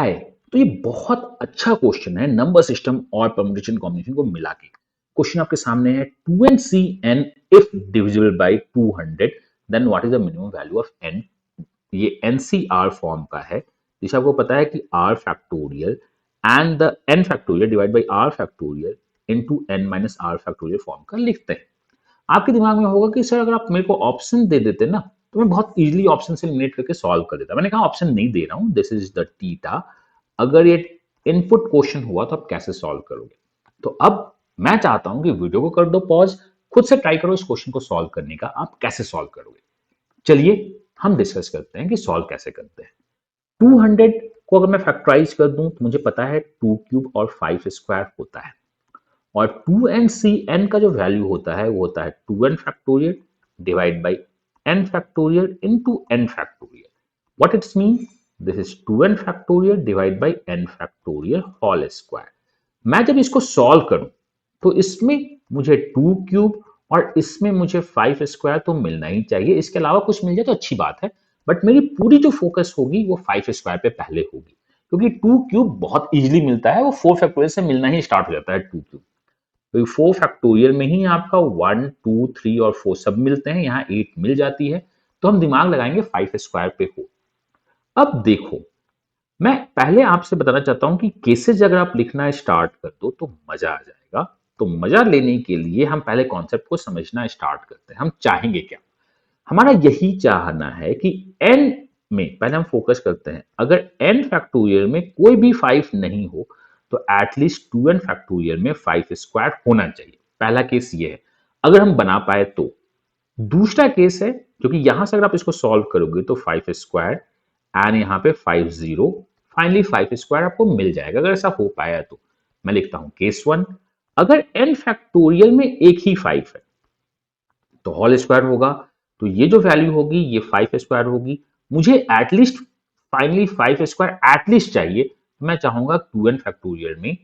हाय। तो ये बहुत अच्छा क्वेश्चन है नंबर सिस्टम और परम्यूटेशन कॉम्बिनेशन को मिला के। क्वेश्चन आपके सामने है 2nCn if divisible by 200 then what is the minimum value of n। ये NCR फॉर्म का है जिसे आपको पता है कि r factorial and the n factorial divide by r factorial into n minus r factorial form का लिखते हैं। आपके दिमाग में होगा कि सर अगर आप मेरे को ऑप्शन दे देते ना तो मैं बहुत इजीली ऑप्शन से एलिमिनेट करके सॉल्व कर देता। मैंने कहा ऑप्शन नहीं दे रहा हूं, दिस इज द थीटा। अगर ये इनपुट क्वेश्चन हुआ तो आप कैसे सॉल्व करोगे? तो अब मैं चाहता हूं कि वीडियो को कर दो पॉज, खुद से ट्राई करो इस क्वेश्चन को सॉल्व करने का, आप कैसे सॉल्व करोगे। चलिए हम डिस्कस करते हैं कि सॉल्व कैसे करते हैं। 200 को अगर मैं फैक्टराइज कर दूं तो मुझे पता है 2 क्यूब और 5 स्क्वायर होता है, और 2nCn का जो वैल्यू होता है वो होता है 2n factorial divide by n factorial into n factorial. What it's mean? This is 2n factorial divide by n factorial whole square. मैं जब इसको सॉल्व करूं तो इसमें मुझे 2 क्यूब और इसमें मुझे 5 स्क्वायर तो मिलना ही चाहिए, इसके अलावा कुछ मिल जाए तो अच्छी बात है। बट मेरी पूरी जो फोकस होगी वो 5 स्क्वायर पे पहले होगी, क्योंकि 2 क्यूब बहुत इजीली मिलता है, वो 4 फैक्टोरियल से मिलना ही स्टार्ट हो जाता है 2 क्यूब। तो 4 फैक्टोरियल में ही आपका 1 2 3 और 4 सब मिलते हैं, यहाँ 8 मिल जाती है। तो हम दिमाग लगाएंगे 5 स्क्वायर पे हो। अब देखो, मैं पहले आपसे बताना चाहता हूं कि केसेस अगर आप लिखना स्टार्ट कर दो तो मजा आ जाएगा। तो मजा लेने के लिए हम पहले कॉन्सेप्ट को समझना स्टार्ट करते हैं। हम चाहेंगे क्या? हमारा यही चाहना है कि n में पहले हम फोकस करते हैं, अगर n फैक्टोरियल में कोई भी 5 नहीं हो तो एटलीस्ट 2n फैक्टोरियल में 5 स्क्वायर होना चाहिए। पहला केस ये है, अगर हम बना पाए तो। दूसरा केस है, क्योंकि यहां से अगर आप इसको सॉल्व करोगे तो 5 स्क्वायर एंड यहाँ पे 5 जीरो, फाइनली 5 स्क्वायर आपको मिल जाएगा। अगर ऐसा हो पाया तो मैं लिखता हूं केस 1, अगर n फैक्टोरियल में एक ही 5 है तो होल स्क्वायर होगा, तो ये जो वैल्यू होगी ये 5 स्क्वायर होगी। मुझे एटलीस्ट फाइनली 5 स्क्वायर एटलीस्ट चाहिए, तो मैं चाहूंगा 2n फैक्टोरियल में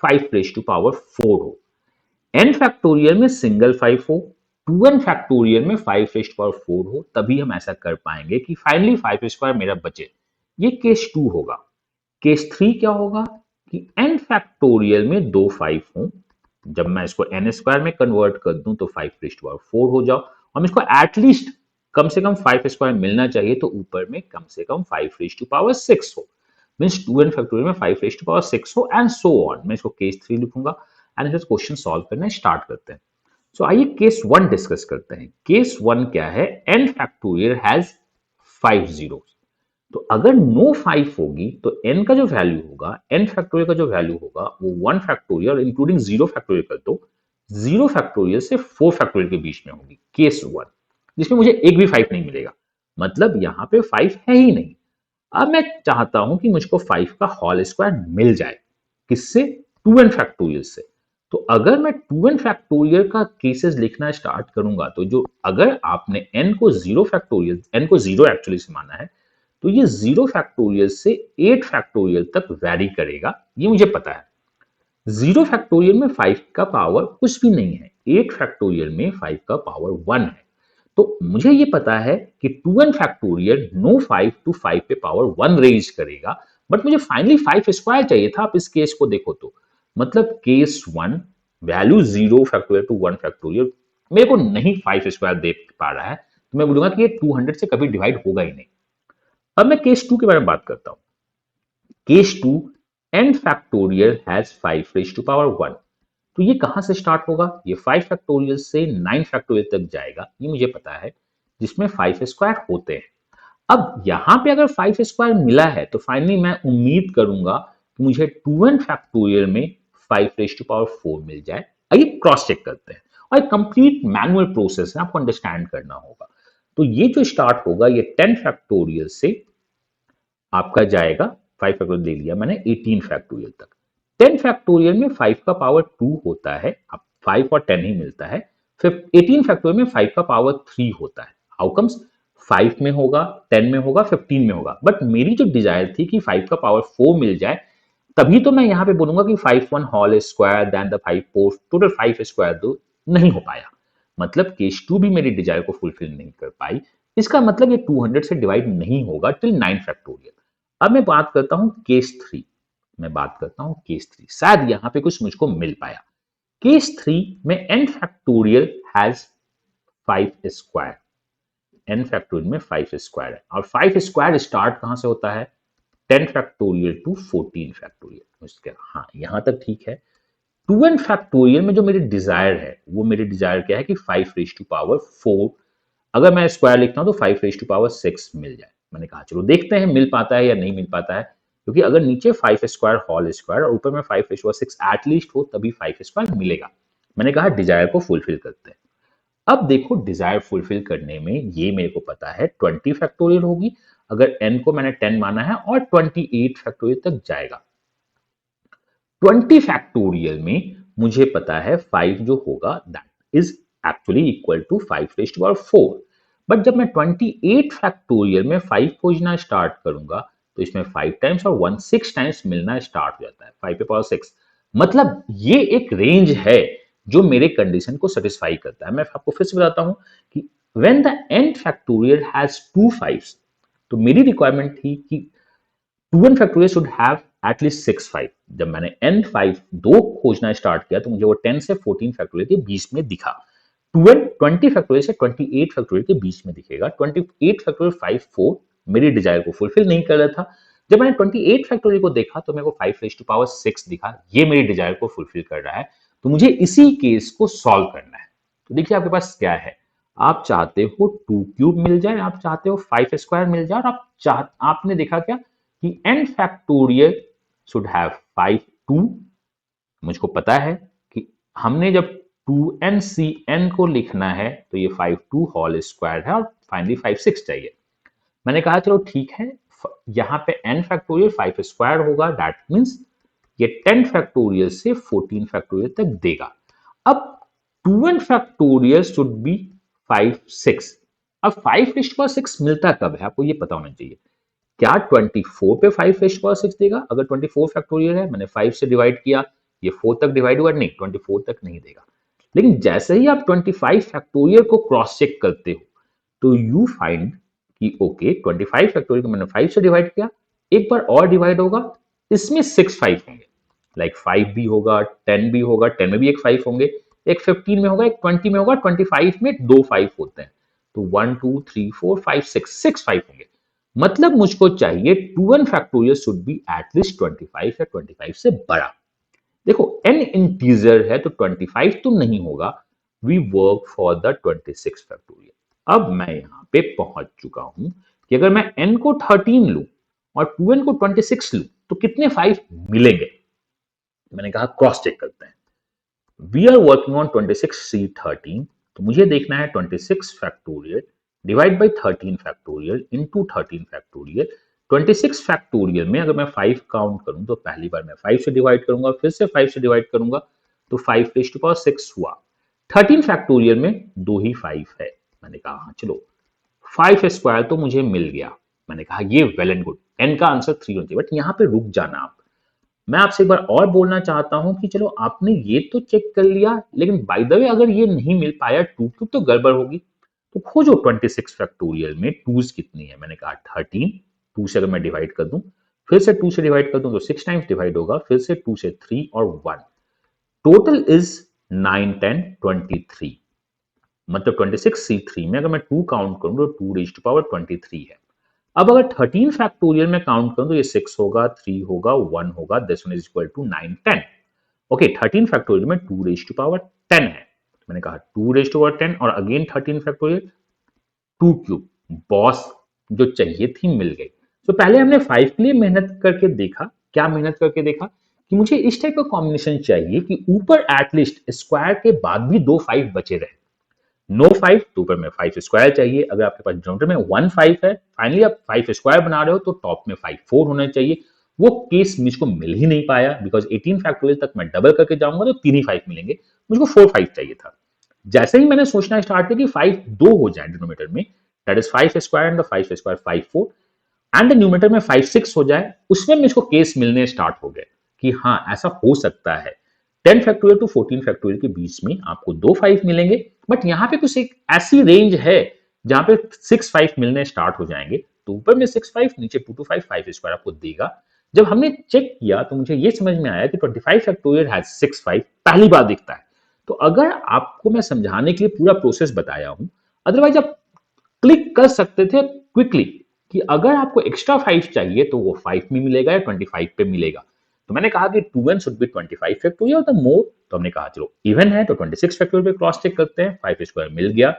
5 रेज टू पावर 4 हो, n फैक्टोरियल में सिंगल 5 हो, 2n फैक्टोरियल में 5 रेज टू पावर 4 हो, तभी हम ऐसा कर पाएंगे कि फाइनली 5 स्क्वायर मेरा बचे। ये केस 2 होगा। केस 3 क्या होगा कि n फैक्टोरियल में दो 5 हो, जब मैं इसको n स्क्वायर में कन्वर्ट कर दूं तो 5 रेज टू पावर 4 हो जाओ, और इसको एटलीस्ट कम से कम 5 स्क्वायर मिलना चाहिए, तो ऊपर में कम से कम 5 रेज टू पावर 6 हो। मींस 2n फैक्टोरियल में 5 रेज टू पावर 6 हो एंड सो ऑन। मैं इसको केस 3 लिखूंगा एंड फिर क्वेश्चन सॉल्व करना स्टार्ट करते हैं। सो आइए केस 1 डिस्कस करते हैं। केस 1 क्या है? n factorial has 5 zero. तो अगर नो 5 होगी तो n का जो वैल्यू होगा, n फैक्टोरियल का जो वैल्यू होगा वो 1 फैक्टोरियल इंक्लूडिंग 0 फैक्टोरियल कर दो, 0 फैक्टोरियल से 4 फैक्टोरियल के बीच में होगी केस 1, जिसमें मुझे एक भी 5 नहीं मिलेगा, मतलब यहां पे 5 है ही नहीं। अब मैं चाहता हूं कि मुझको 5 का होल स्क्वायर मिल जाए, किससे? 2n फैक्टोरियल से। तो अगर मैं 2n फैक्टोरियल का केसेस लिखना स्टार्ट करूंगा तो जो, अगर आपने n को 0 फैक्टोरियल, n को 0 एक्चुअली से माना है, तो ये 0 फैक्टोरियल से 8 फैक्टोरियल तक वैरी करेगा, ये मुझे पता है। 0 फैक्टोरियल में 5 का पावर कुछ भी नहीं है, 8 फैक्टोरियल में 5 का पावर 1 है। तो मुझे ये पता है कि 2n फैक्टोरियल नो 5 टू 5 पे पावर 1 रेज करेगा, बट मुझे फाइनली 5 स्क्वायर चाहिए था। आप इस केस को देखो तो, मतलब case 1 value 0 factorial two 1 factorial मेरे को नहीं 5 स्क्वायर दे पा रहा है, तो मैं बोलूंगा कि ये 200 से कभी डिवाइड होगा ही नहीं। अब मैं केस 2 के बारे में बात करता हूं। Case 2, n factorial has 5 raise to power 1। तो ये कहां से स्टार्ट होगा? ये 5 फैक्टोरियल से 9 फैक्टोरियल तक जाएगा, ये मुझे पता है, जिसमें 5 स्क्वायर होते हैं। अब यहां पे अगर 5 स्क्वायर मिला है तो फाइनली मैं उम्मीद करूंगा कि मुझे 2n फैक्टोरियल में 5 रेज टू पावर 4 मिल जाए। आइए क्रॉस चेक करते हैं, और कंप्लीट मैनुअल प्रोसेस है, आपको अंडरस्टैंड करना होगा। तो ये जो स्टार्ट होगा ये 10 फैक्टोरियल से आपका जाएगा, 5 फैक्टोरियल ले लिया मैंने, 18 फैक्टोरियल तक। 10 फैक्टोरियल में 5 का पावर 2 होता है, अब 5 और 10 ही मिलता है। फिर 18 फैक्टोरियल में 5 का पावर 3 होता है। How comes? 5 में होगा, 10 में होगा, 15 में होगा, बट मेरी जो डिजायर थी कि 5 का पावर 4 मिल जाए, तभी तो मैं यहां पे बोलूंगा कि 5 1 whole square then the 5 4 total 5 square दो, नहीं हो पाया। मतलब केस 2 भी मेरी डिजायर को फुलफिल नहीं कर पाई। इसका मतलब ये 200 से डिवाइड नहीं होगा टिल 9 फैक्टोरियल। अब मैं बात करता हूं केस थ्री, शायद यहां पे कुछ मुझको मिल पाया। केस थ्री में n factorial has 5 square, n factorial में 5 स्क्वायर है, और 5 स्क्वायर स्टार्ट कहां से होता है, 10 फैक्टोरियल टू 14 फैक्टोरियल। उसके हाँ यहां तक ठीक है। 2n फैक्टोरियल में जो मेरी डिजायर है, वो मेरी डिजायर क्या है कि 5 रेज टू पावर 4, अगर मैं स्क्वायर लिखता हूं तो 5 रेज टू पावर 6 मिल जाए। मैंने कहा चलो देखते हैं मिल पाता है या नहीं मिल पाता है, क्योंकि अगर नीचे 5 स्क्वायर होल स्क्वायर और ऊपर में 5 रेज टू पावर 6 एटलीस्ट हो तभी 5 स्क्वायर मिलेगा। मैंने कहा डिजायर को फुलफिल करते हैं। अब देखो डिजायर फुलफिल करने में ये मेरे को पता है 20 फैक्टोरियल होगी, अगर n को मैंने 10 माना है, और 28 फैक्टोरियल तक जाएगा। 20 फैक्टोरियल में मुझे पता है 5 जो होगा that is actually equal to 5 raise to power 4। But जब मैं 28 फैक्टोरियल में 5 खोजना स्टार्ट करूंगा तो इसमें 5 टाइम्स और 1 6 टाइम्स मिलना स्टार्ट हो जाता है, 5 पे पावर 6। मतलब ये एक रेंज है जो मेरे कंडीशन को सेटिस्फाई करता है। मैं आपको फिर से बताता हूं कि when the n factorial has 2 5s, तो मेरी रिक्वायरमेंट थी कि 2n factorial should have at least 6 5। जब मैंने n 5 दो खोजना स्टार्ट किया तो मुझे वो 10 से 14 फैक्टोरियल के बीच में दिखा। 2n 20 फैक्टोरियल से 28 फैक्टोरियल के बीच में दिखेगा। 28 फैक्टोरियल 5 4 मेरी डिजायर को फुलफिल नहीं कर रहा था। जब मैंने 28 फैक्टोरियल को देखा तो मेरे को 5 रेज टू पावर 6 दिखा, ये मेरी डिजायर को फुलफिल कर रहा है। तो मुझे इसी केस को सॉल्व करना है। तो देखिए आपके पास क्या है, आप चाहते हो 2 क्यूब मिल जाए, आप चाहते हो 5 स्क्वायर मिल जाए, और आपने देखा क्या कि n फैक्टोरियल शुड हैव 5 2। मुझको पता है कि हमने जब 2n को लिखना है तो ये 5 2 होल स्क्वायर है, और फाइनली 5 6 चाहिए। मैंने कहा चलो ठीक है, यहां पे n फैक्टोरियल 5 स्क्वायर होगा, दैट मींस ये 10 फैक्टोरियल से 14 फैक्टोरियल तक देगा। अब 2n फैक्टोरियल शुड बी 5 6। अब 5 6 मिलता कब है आपको ये पता होना चाहिए। क्या 24 पे 5 रेज टू पावर 6 देगा? अगर 24 फैक्टोरियल है, मैंने 5 से डिवाइड किया, ये 4 तक डिवाइड हुआ, नहीं 24 तक नहीं देगा। लेकिन जैसे ही आप 25 फैक्टोरियल को क्रॉस चेक करते हो तो यू फाइंड कि ओके 25 फैक्टोरियल को मैंने 5 से डिवाइड किया, एक बार और डिवाइड होगा, इसमें 6 5 होंगे, लाइक 5 भी होगा, 10 भी होगा, 10 में भी एक 5 होंगे, एक 15 में होगा, एक 20 में होगा, 25 में 2 5 होते हैं। तो 1 2 3 4 5 6 5 होंगे। मतलब मुझको चाहिए 2n factorial should be at least 25 या 25 से बड़ा। देखो n इंटीजर है तो 25 तो नहीं होगा, we work for the 26 factorial. अब मैं यहां पे पहुंच चुका हूं कि अगर मैं n को 13 लूं और 2n को 26 लूं तो कितने 5 मिलेंगे। मैंने कहा क्रॉस चेक करते हैं। We are working on 26C13, तो मुझे देखना है 26 factorial divide by 13 factorial into 13 factorial. 26 factorial में अगर मैं 5 काउंट करूं तो पहली बार मैं 5 से डिवाइड करूंगा, फिर से 5 से डिवाइड करूंगा, तो 5 रेज टू पावर 6 हुआ। 13 फैक्टोरियल में 2 ही 5 है। मैंने कहा हाँ चलो 5 स्क्वायर तो मुझे मिल गया। मैंने कहा ये वेल एंड गुड, एन का आंसर 3 होना चाहिए। बट यहां पे रुक जाना आप, मैं आपसे एक बार और बोलना चाहता हूं कि चलो आपने ये तो चेक कर लिया, लेकिन बाय द वे अगर ये नहीं मिल पाया 2 क्यूब तो गड़बड़ होगी। तो खोजो 26 फैक्टोरियल में 2s कितनी है। मैंने कहा 13, 2 से अगर मैं डिवाइड कर दूं, फिर से 2 से डिवाइड कर दूं तो 6 टाइम्स डिवाइड होगा, फिर से 2 से 3 और 1, टोटल इज 9 10 23। मतलब 26C3 में अगर मैं 2 काउंट करूं तो 2 रेज टू पावर 23 है। अब अगर 13 फैक्टोरियल में काउंट करूं तो ये 6 होगा, 3 होगा, 1 होगा, this one is equal to 9 10। Okay 13 factorial में 2 रेज टू पावर 10 है। मैंने कहा 2 रेज टू पावर 10 और अगेन 13 फैक्टोरियल 2 क्यूब। बॉस जो चाहिए थी मिल गई। तो पहले हमने 5 के लिए मेहनत करके देखा, क्या मेहनत करके देखा कि मुझे इस टाइप का कॉम्बिनेशन चाहिए कि ऊपर एटलीस्ट स्क्वायर के बाद भी 2 5 बचे रहे। नो 5 तो ऊपर में 5 स्क्वायर चाहिए। अगर आपके पास डिनोमिनेटर में 1 5 है, फाइनली आप 5 स्क्वायर बना रहे हो तो टॉप में 5 4 होना चाहिए। वो केस मुझको मिल ही नहीं पाया, बिकॉज 18 फैक्टोरियल तक मैं डबल करके जाऊंगा तो 3 ही 5 मिलेंगे, मुझको 4 5 चाहिए था। जैसे ही मैंने सोचना स्टार्ट किया कि 5 2 हो जाए डिनोमिनेटर में, that is 5 square and the 5 square 5 4, and the numerator में 5 6 हो जाए, उसमें मुझको केस मिलने स्टार्ट हो गए कि हाँ ऐसा हो सकता है। 10 फैक्टोरियल टू 14 फैक्टोरियल के बीच में आपको 2 5 मिलेंगे, बट यहां पे कुछ एक ऐसी रेंज है जहां पे 6 5 मिलने स्टार्ट हो जाएंगे। तो ऊपर में 65 नीचे 2 to 5 5 स्क्वायर आपको देगा। जब हमने चेक किया तो मुझे ये समझ में आया कि 25 फैक्टोरियल हैज 65 पहली बार दिखता है। तो अगर आपको मैं समझाने के लिए पूरा प्रोसेस बताया हूं, अदरवाइज आप क्लिक कर सकते थे क्विकली कि अगर आपको एक्स्ट्रा 5 चाहिए तो वो 5 में मिलेगा या 25 पे मिलेगा। तो मैंने कहा कि 2n should be 25 factorial the more, तो हमने कहा चलो इवन है तो 26 फैक्टोरियल पे क्रॉस चेक करते हैं, 5 स्क्वायर मिल गया।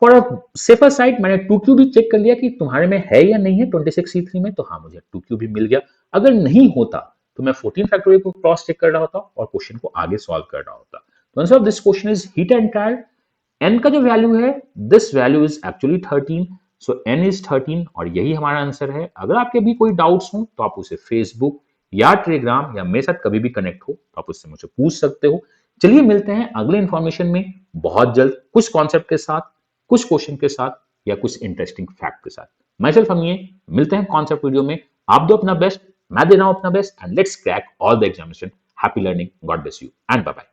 फॉर अ सेफर साइड मैंने 2q भी चेक कर लिया कि तुम्हारे में है या नहीं है 26c3 में, तो हाँ मुझे 2q भी मिल गया। अगर नहीं होता तो मैं 14 फैक्टोरियल को क्रॉस चेक कर रहा होता और क्वेश्चन को आगे सॉल्व कर रहा होता। तो answer of this question is heat and trial. n का जो वैल्यू है, this value is actually 13, so n is 13 और यही हमारा आंसर है। अगर आपके भी कोई डाउट्स हो तो आप उसे फेसबुक या टेलीग्राम या मेरे साथ कभी भी कनेक्ट हो तो आप उससे मुझे पूछ सकते हो। चलिए मिलते हैं अगले इंफॉर्मेशन में बहुत जल्द, कुछ कॉन्सेप्ट के साथ, कुछ क्वेश्चन के साथ या कुछ इंटरेस्टिंग फैक्ट के साथ। माई सेल्फ हम ये मिलते हैं कॉन्सेप्ट वीडियो में। आप दो अपना बेस्ट, मैं दे रहा हूं अपना best, and let's crack all the examination. Happy learning, God bless you and bye bye.